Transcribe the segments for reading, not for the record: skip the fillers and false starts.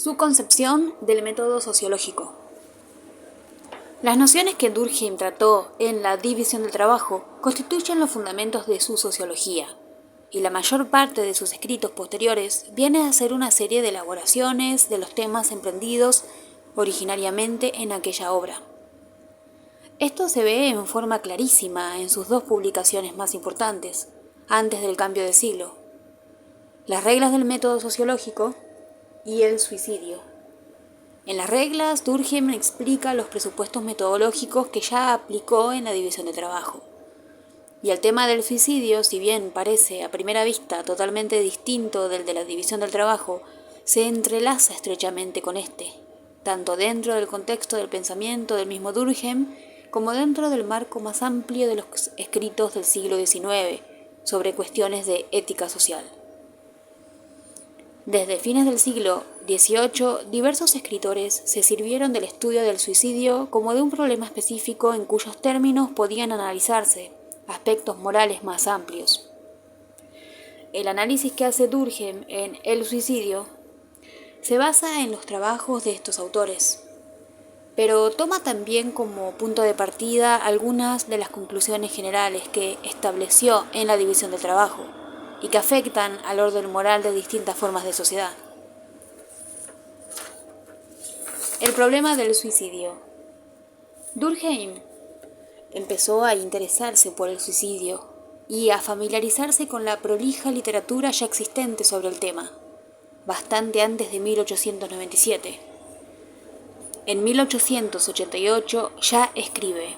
Su concepción del método sociológico. Las nociones que Durkheim trató en la división del trabajo constituyen los fundamentos de su sociología, y la mayor parte de sus escritos posteriores viene a ser una serie de elaboraciones de los temas emprendidos originariamente en aquella obra. Esto se ve en forma clarísima en sus dos publicaciones más importantes, antes del cambio de siglo: Las reglas del método sociológico y El suicidio. En las reglas, Durkheim explica los presupuestos metodológicos que ya aplicó en la división de trabajo. Y el tema del suicidio, si bien parece a primera vista totalmente distinto del de la división del trabajo, se entrelaza estrechamente con este, tanto dentro del contexto del pensamiento del mismo Durkheim, como dentro del marco más amplio de los escritos del siglo XIX sobre cuestiones de ética social. Desde fines del siglo XVIII, diversos escritores se sirvieron del estudio del suicidio como de un problema específico en cuyos términos podían analizarse aspectos morales más amplios. El análisis que hace Durkheim en El suicidio se basa en los trabajos de estos autores, pero toma también como punto de partida algunas de las conclusiones generales que estableció en la división del trabajo y que afectan al orden moral de distintas formas de sociedad. El problema del suicidio. Durkheim empezó a interesarse por el suicidio y a familiarizarse con la prolija literatura ya existente sobre el tema, bastante antes de 1897. En 1888 ya escribe: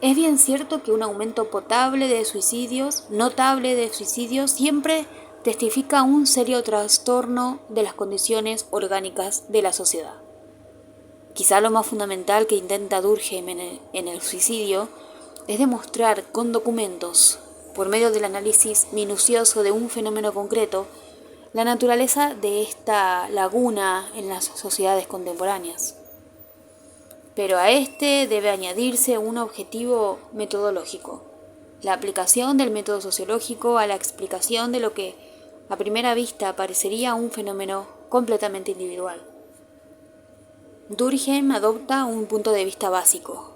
es bien cierto que un aumento notable de suicidios siempre testifica un serio trastorno de las condiciones orgánicas de la sociedad. Quizá lo más fundamental que intenta Durkheim en el suicidio es demostrar con documentos, por medio del análisis minucioso de un fenómeno concreto, la naturaleza de esta laguna en las sociedades contemporáneas. Pero a este debe añadirse un objetivo metodológico: la aplicación del método sociológico a la explicación de lo que a primera vista parecería un fenómeno completamente individual. Durkheim adopta un punto de vista básico,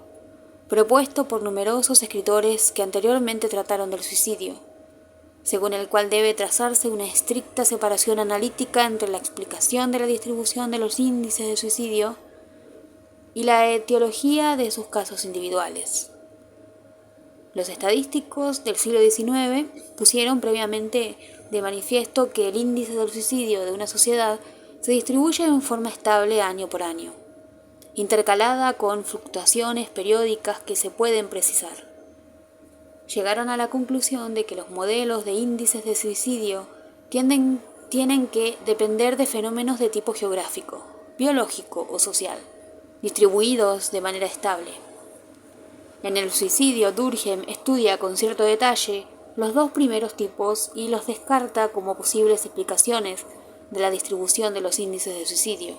propuesto por numerosos escritores que anteriormente trataron del suicidio, según el cual debe trazarse una estricta separación analítica entre la explicación de la distribución de los índices de suicidio y la etiología de sus casos individuales. Los estadísticos del siglo XIX pusieron previamente de manifiesto que el índice del suicidio de una sociedad se distribuye en forma estable año por año, intercalada con fluctuaciones periódicas que se pueden precisar. Llegaron a la conclusión de que los modelos de índices de suicidio tienen que depender de fenómenos de tipo geográfico, biológico o social, distribuidos de manera estable. En el suicidio, Durkheim estudia con cierto detalle los dos primeros tipos y los descarta como posibles explicaciones de la distribución de los índices de suicidio.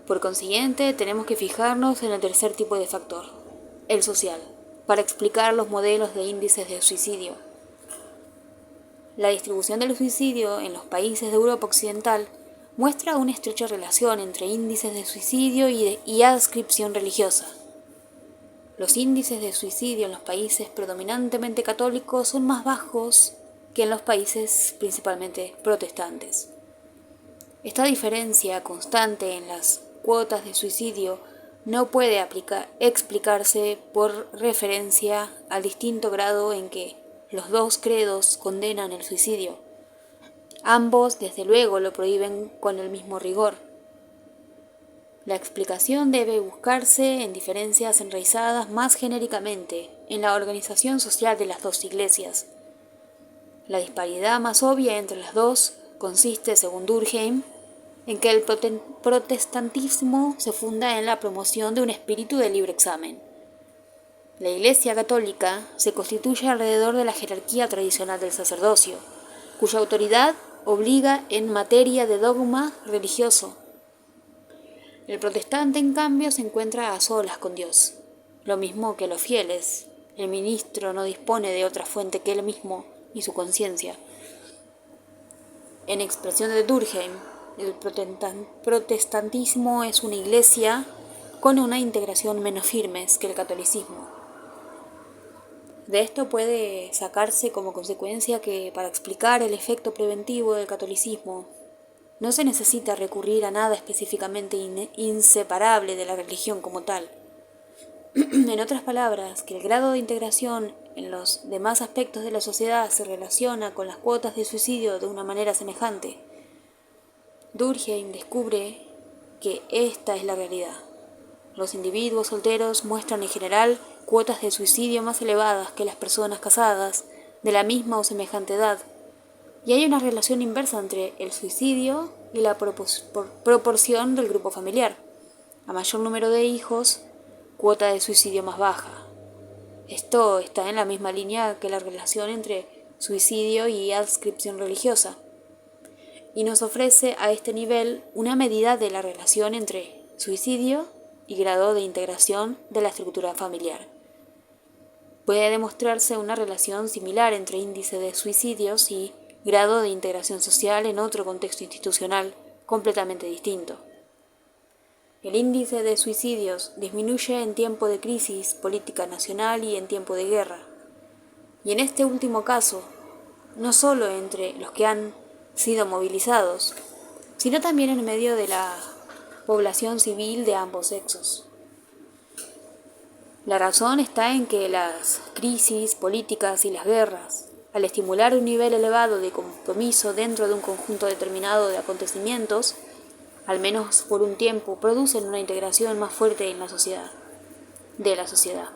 Por consiguiente, tenemos que fijarnos en el tercer tipo de factor, el social, para explicar los modelos de índices de suicidio. La distribución del suicidio en los países de Europa Occidental muestra una estrecha relación entre índices de suicidio y adscripción religiosa. Los índices de suicidio en los países predominantemente católicos son más bajos que en los países principalmente protestantes. Esta diferencia constante en las cuotas de suicidio no puede explicarse por referencia al distinto grado en que los dos credos condenan el suicidio. Ambos, desde luego, lo prohíben con el mismo rigor. La explicación debe buscarse en diferencias enraizadas más genéricamente en la organización social de las dos iglesias. La disparidad más obvia entre las dos consiste, según Durkheim, en que el protestantismo se funda en la promoción de un espíritu de libre examen. La Iglesia católica se constituye alrededor de la jerarquía tradicional del sacerdocio, cuya autoridad obliga en materia de dogma religioso. El protestante, en cambio, se encuentra a solas con Dios, lo mismo que los fieles. El ministro no dispone de otra fuente que él mismo y su conciencia. En expresión de Durkheim, el protestantismo es una iglesia con una integración menos firme que el catolicismo. De esto puede sacarse como consecuencia que para explicar el efecto preventivo del catolicismo no se necesita recurrir a nada específicamente inseparable de la religión como tal. En otras palabras, que el grado de integración en los demás aspectos de la sociedad se relaciona con las cuotas de suicidio de una manera semejante. Durkheim descubre que esta es la realidad. Los individuos solteros muestran en general cuotas de suicidio más elevadas que las personas casadas de la misma o semejante edad, y hay una relación inversa entre el suicidio y la proporción del grupo familiar. A mayor número de hijos, cuota de suicidio más baja. Esto está en la misma línea que la relación entre suicidio y adscripción religiosa, y nos ofrece a este nivel una medida de la relación entre suicidio y grado de integración de la estructura familiar. Puede demostrarse una relación similar entre índice de suicidios y grado de integración social en otro contexto institucional completamente distinto. El índice de suicidios disminuye en tiempo de crisis política nacional y en tiempo de guerra. Y en este último caso, no solo entre los que han sido movilizados, sino también en medio de la población civil de ambos sexos. La razón está en que las crisis políticas y las guerras, al estimular un nivel elevado de compromiso dentro de un conjunto determinado de acontecimientos, al menos por un tiempo, producen una integración más fuerte en la sociedad, de la sociedad.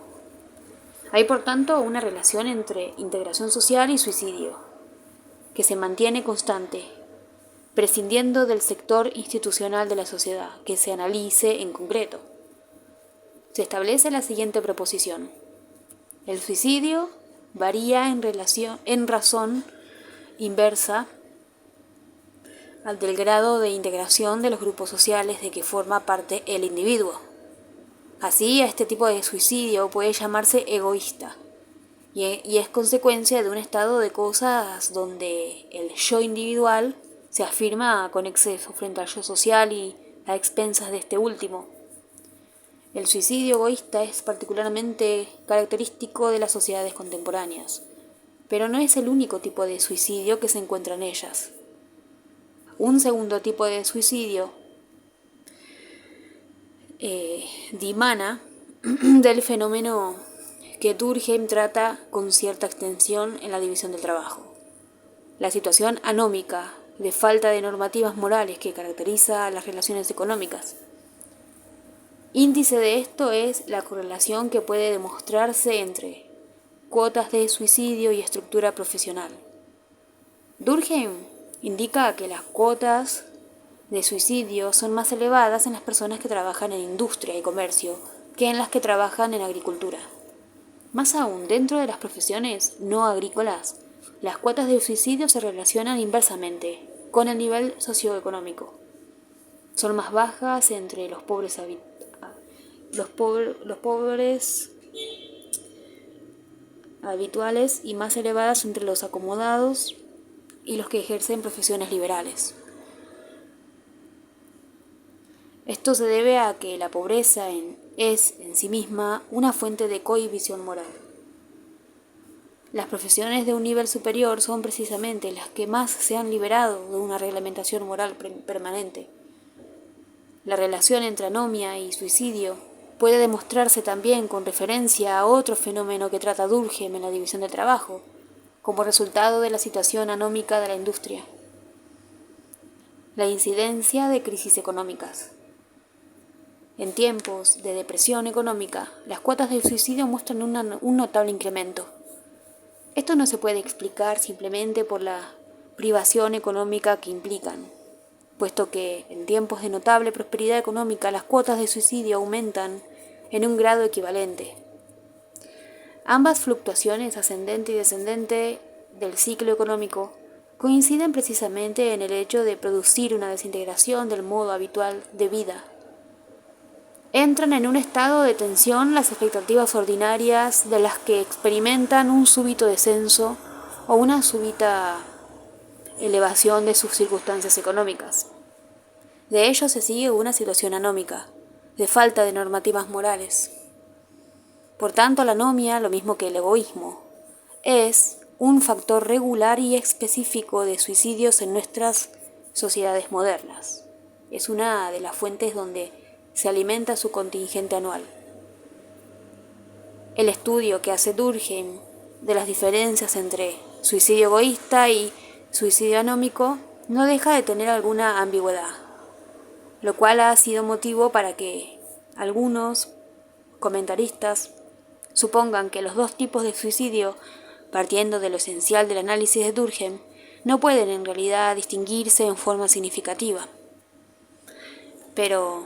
Hay, por tanto, una relación entre integración social y suicidio, que se mantiene constante, prescindiendo del sector institucional de la sociedad, que se analice en concreto. Se establece la siguiente proposición: el suicidio varía en razón inversa al del grado de integración de los grupos sociales de que forma parte el individuo. Así, a este tipo de suicidio puede llamarse egoísta, y es consecuencia de un estado de cosas donde el yo individual se afirma con exceso frente al yo social y a expensas de este último. El suicidio egoísta es particularmente característico de las sociedades contemporáneas, pero no es el único tipo de suicidio que se encuentra en ellas. Un segundo tipo de suicidio dimana del fenómeno que Durkheim trata con cierta extensión en la división del trabajo. La situación anómica de falta de normativas morales que caracteriza a las relaciones económicas. Índice de esto es la correlación que puede demostrarse entre cuotas de suicidio y estructura profesional. Durkheim indica que las cuotas de suicidio son más elevadas en las personas que trabajan en industria y comercio que en las que trabajan en agricultura. Más aún, dentro de las profesiones no agrícolas, las cuotas de suicidio se relacionan inversamente con el nivel socioeconómico. Son más bajas entre los pobres habituales y más elevadas entre los acomodados y los que ejercen profesiones liberales. Esto se debe a que la pobreza es en sí misma una fuente de cohibición moral. Las profesiones de un nivel superior son precisamente las que más se han liberado de una reglamentación moral permanente. La relación entre anomia y suicidio puede demostrarse también con referencia a otro fenómeno que trata Durkheim en la división del trabajo, como resultado de la situación anómica de la industria. La incidencia de crisis económicas. En tiempos de depresión económica, las cuotas de suicidio muestran un notable incremento. Esto no se puede explicar simplemente por la privación económica que implican, puesto que en tiempos de notable prosperidad económica las cuotas de suicidio aumentan en un grado equivalente. Ambas fluctuaciones, ascendente y descendente, del ciclo económico coinciden precisamente en el hecho de producir una desintegración del modo habitual de vida. Entran en un estado de tensión las expectativas ordinarias de las que experimentan un súbito descenso o una súbita elevación de sus circunstancias económicas. De ello se sigue una situación anómica, de falta de normativas morales. Por tanto, la anomia, lo mismo que el egoísmo, es un factor regular y específico de suicidios en nuestras sociedades modernas. Es una de las fuentes donde se alimenta su contingente anual. El estudio que hace Durkheim de las diferencias entre suicidio egoísta y suicidio anómico no deja de tener alguna ambigüedad, lo cual ha sido motivo para que algunos comentaristas supongan que los dos tipos de suicidio, partiendo de lo esencial del análisis de Durkheim, no pueden en realidad distinguirse en forma significativa. Pero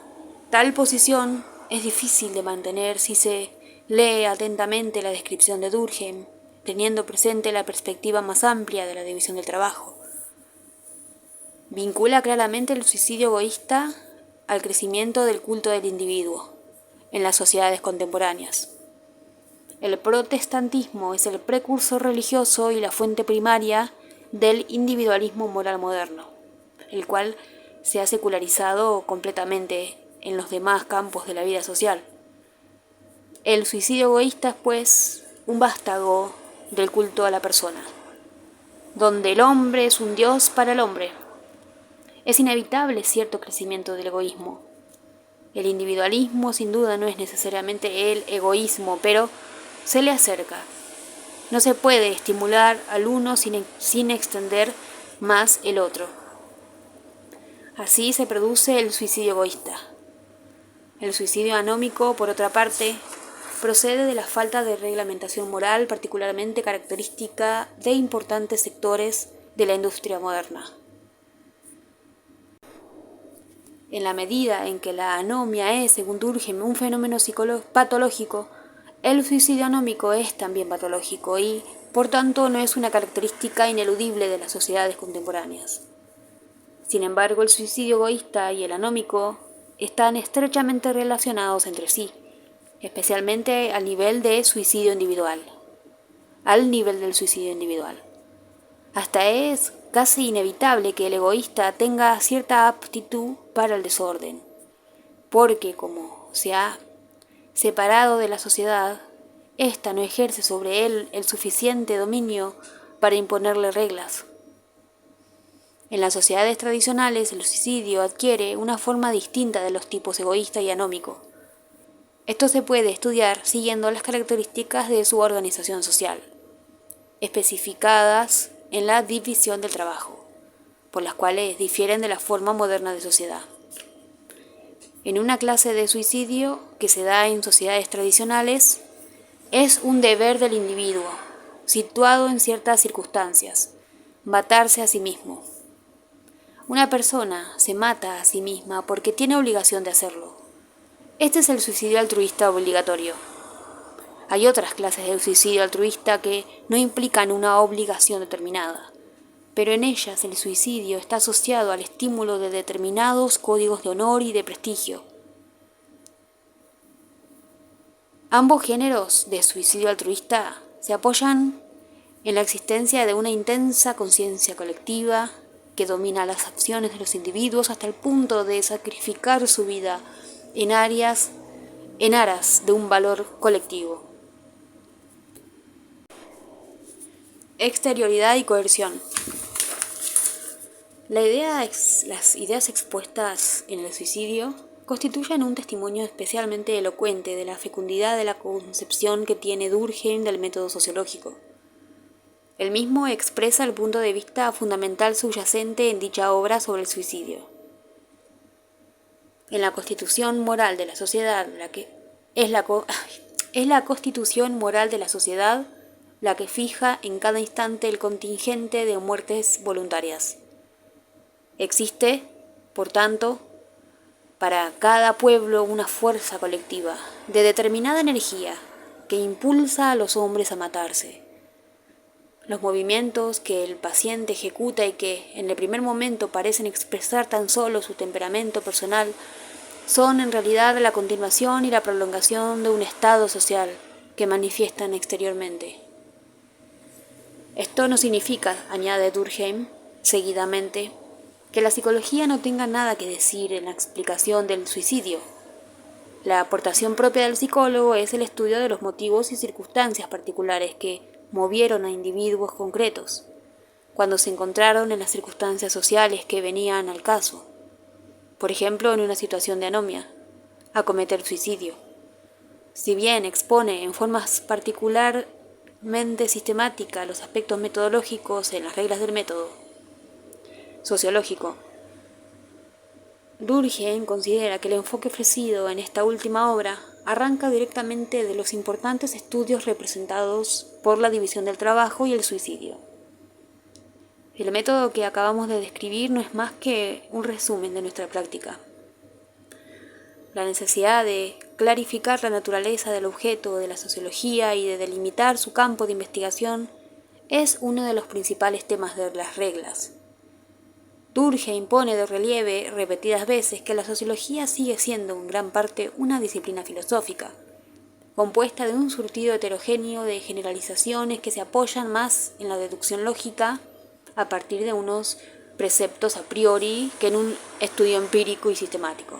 tal posición es difícil de mantener si se lee atentamente la descripción de Durkheim, teniendo presente la perspectiva más amplia de la división del trabajo. Vincula claramente el suicidio egoísta al crecimiento del culto del individuo en las sociedades contemporáneas. El protestantismo es el precursor religioso y la fuente primaria del individualismo moral moderno, el cual se ha secularizado completamente en los demás campos de la vida social. El suicidio egoísta es, pues, un vástago del culto a la persona, donde el hombre es un dios para el hombre. Es inevitable cierto crecimiento del egoísmo. El individualismo, sin duda, no es necesariamente el egoísmo, pero se le acerca. No se puede estimular al uno sin extender más el otro. Así se produce el suicidio egoísta. El suicidio anómico, por otra parte, procede de la falta de reglamentación moral particularmente característica de importantes sectores de la industria moderna. En la medida en que la anomia es, según Durkheim, un fenómeno patológico, el suicidio anómico es también patológico y, por tanto, no es una característica ineludible de las sociedades contemporáneas. Sin embargo, el suicidio egoísta y el anómico están estrechamente relacionados entre sí, especialmente al nivel del suicidio individual. Hasta es casi inevitable que el egoísta tenga cierta aptitud para el desorden, porque como se ha separado de la sociedad, ésta no ejerce sobre él el suficiente dominio para imponerle reglas. En las sociedades tradicionales, el suicidio adquiere una forma distinta de los tipos egoísta y anómico. Esto se puede estudiar siguiendo las características de su organización social, especificadas en la división del trabajo, por las cuales difieren de la forma moderna de sociedad. En una clase de suicidio que se da en sociedades tradicionales, es un deber del individuo, situado en ciertas circunstancias, matarse a sí mismo. Una persona se mata a sí misma porque tiene obligación de hacerlo. Este es el suicidio altruista obligatorio. Hay otras clases de suicidio altruista que no implican una obligación determinada, pero en ellas el suicidio está asociado al estímulo de determinados códigos de honor y de prestigio. Ambos géneros de suicidio altruista se apoyan en la existencia de una intensa conciencia colectiva que domina las acciones de los individuos hasta el punto de sacrificar su vida en aras de un valor colectivo. Exterioridad y coerción. Las ideas expuestas en el suicidio constituyen un testimonio especialmente elocuente de la fecundidad de la concepción que tiene Durkheim del método sociológico. El mismo expresa el punto de vista fundamental subyacente en dicha obra sobre el suicidio. En la constitución moral de la sociedad, es la constitución moral de la sociedad la que fija en cada instante el contingente de muertes voluntarias. Existe, por tanto, para cada pueblo una fuerza colectiva de determinada energía que impulsa a los hombres a matarse. Los movimientos que el paciente ejecuta y que en el primer momento parecen expresar tan solo su temperamento personal son en realidad la continuación y la prolongación de un estado social que manifiestan exteriormente. Esto no significa, añade Durkheim seguidamente, que la psicología no tenga nada que decir en la explicación del suicidio. La aportación propia del psicólogo es el estudio de los motivos y circunstancias particulares que movieron a individuos concretos, cuando se encontraron en las circunstancias sociales que venían al caso, por ejemplo en una situación de anomia, a cometer suicidio. Si bien expone en formas particularmente sistemáticas los aspectos metodológicos en las reglas del método sociológico, Durkheim considera que el enfoque ofrecido en esta última obra arranca directamente de los importantes estudios representados por la división del trabajo y el suicidio. El método que acabamos de describir no es más que un resumen de nuestra práctica. La necesidad de clarificar la naturaleza del objeto de la sociología y de delimitar su campo de investigación es uno de los principales temas de las reglas. Durkheim pone de relieve repetidas veces que la sociología sigue siendo en gran parte una disciplina filosófica, compuesta de un surtido heterogéneo de generalizaciones que se apoyan más en la deducción lógica a partir de unos preceptos a priori que en un estudio empírico y sistemático.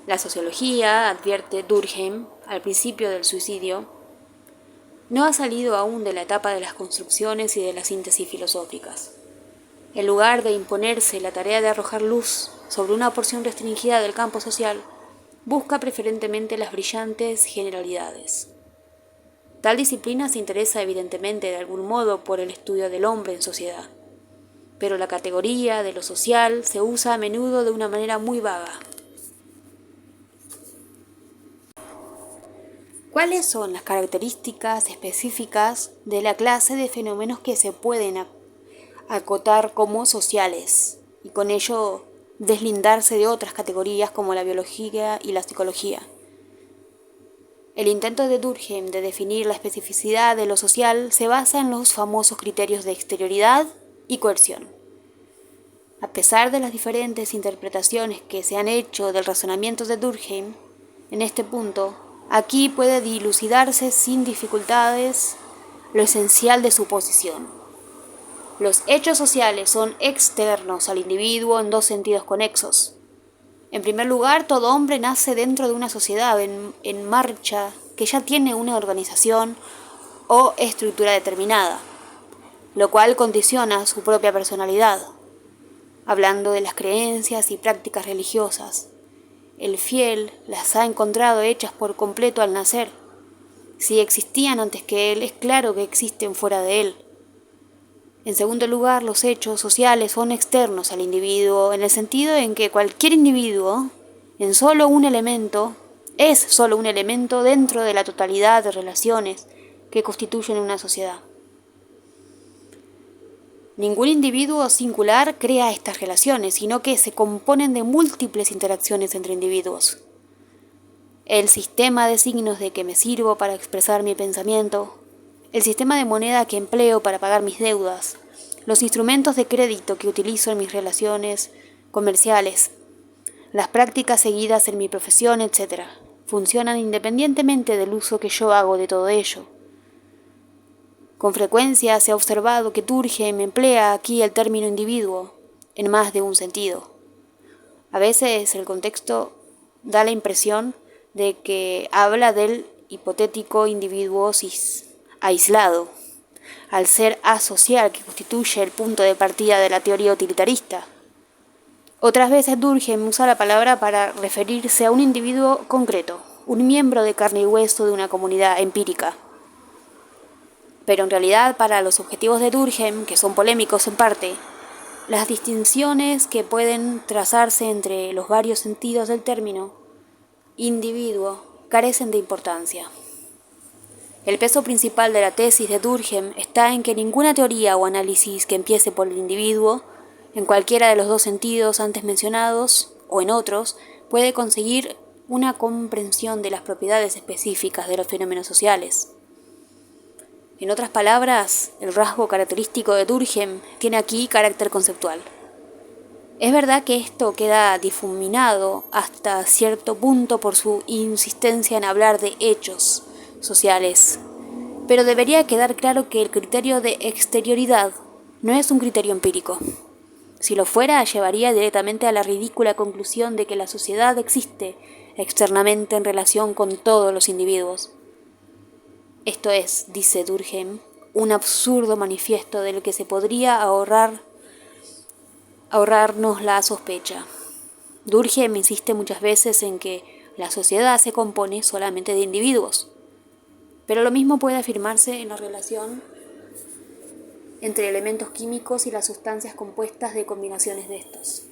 La sociología, advierte Durkheim al principio del suicidio, no ha salido aún de la etapa de las construcciones y de la síntesis filosóficas. En lugar de imponerse la tarea de arrojar luz sobre una porción restringida del campo social, busca preferentemente las brillantes generalidades. Tal disciplina se interesa evidentemente de algún modo por el estudio del hombre en sociedad, pero la categoría de lo social se usa a menudo de una manera muy vaga. ¿Cuáles son las características específicas de la clase de fenómenos que se pueden acotar como sociales y con ello deslindarse de otras categorías como la biología y la psicología? El intento de Durkheim de definir la especificidad de lo social se basa en los famosos criterios de exterioridad y coerción. A pesar de las diferentes interpretaciones que se han hecho del razonamiento de Durkheim, en este punto, aquí puede dilucidarse sin dificultades lo esencial de su posición. Los hechos sociales son externos al individuo en dos sentidos conexos. En primer lugar, todo hombre nace dentro de una sociedad en marcha que ya tiene una organización o estructura determinada, lo cual condiciona su propia personalidad. Hablando de las creencias y prácticas religiosas, el fiel las ha encontrado hechas por completo al nacer. Si existían antes que él, es claro que existen fuera de él. En segundo lugar, los hechos sociales son externos al individuo, en el sentido en que cualquier individuo es solo un elemento dentro de la totalidad de relaciones que constituyen una sociedad. Ningún individuo singular crea estas relaciones, sino que se componen de múltiples interacciones entre individuos. El sistema de signos de que me sirvo para expresar mi pensamiento, el sistema de moneda que empleo para pagar mis deudas, los instrumentos de crédito que utilizo en mis relaciones comerciales, las prácticas seguidas en mi profesión, etc., funcionan independientemente del uso que yo hago de todo ello. Con frecuencia se ha observado que Durkheim emplea aquí el término individuo en más de un sentido. A veces el contexto da la impresión de que habla del hipotético individuo aislado, al ser asocial que constituye el punto de partida de la teoría utilitarista. Otras veces Durkheim usa la palabra para referirse a un individuo concreto, un miembro de carne y hueso de una comunidad empírica. Pero en realidad, para los objetivos de Durkheim, que son polémicos en parte, las distinciones que pueden trazarse entre los varios sentidos del término individuo carecen de importancia. El peso principal de la tesis de Durkheim está en que ninguna teoría o análisis que empiece por el individuo, en cualquiera de los dos sentidos antes mencionados o en otros, puede conseguir una comprensión de las propiedades específicas de los fenómenos sociales. En otras palabras, el rasgo característico de Durkheim tiene aquí carácter conceptual. Es verdad que esto queda difuminado hasta cierto punto por su insistencia en hablar de hechos sociales, pero debería quedar claro que el criterio de exterioridad no es un criterio empírico. Si lo fuera, llevaría directamente a la ridícula conclusión de que la sociedad existe externamente en relación con todos los individuos. Esto es, dice Durkheim, un absurdo manifiesto del que se podría ahorrarnos la sospecha. Durkheim insiste muchas veces en que la sociedad se compone solamente de individuos, pero lo mismo puede afirmarse en la relación entre elementos químicos y las sustancias compuestas de combinaciones de estos.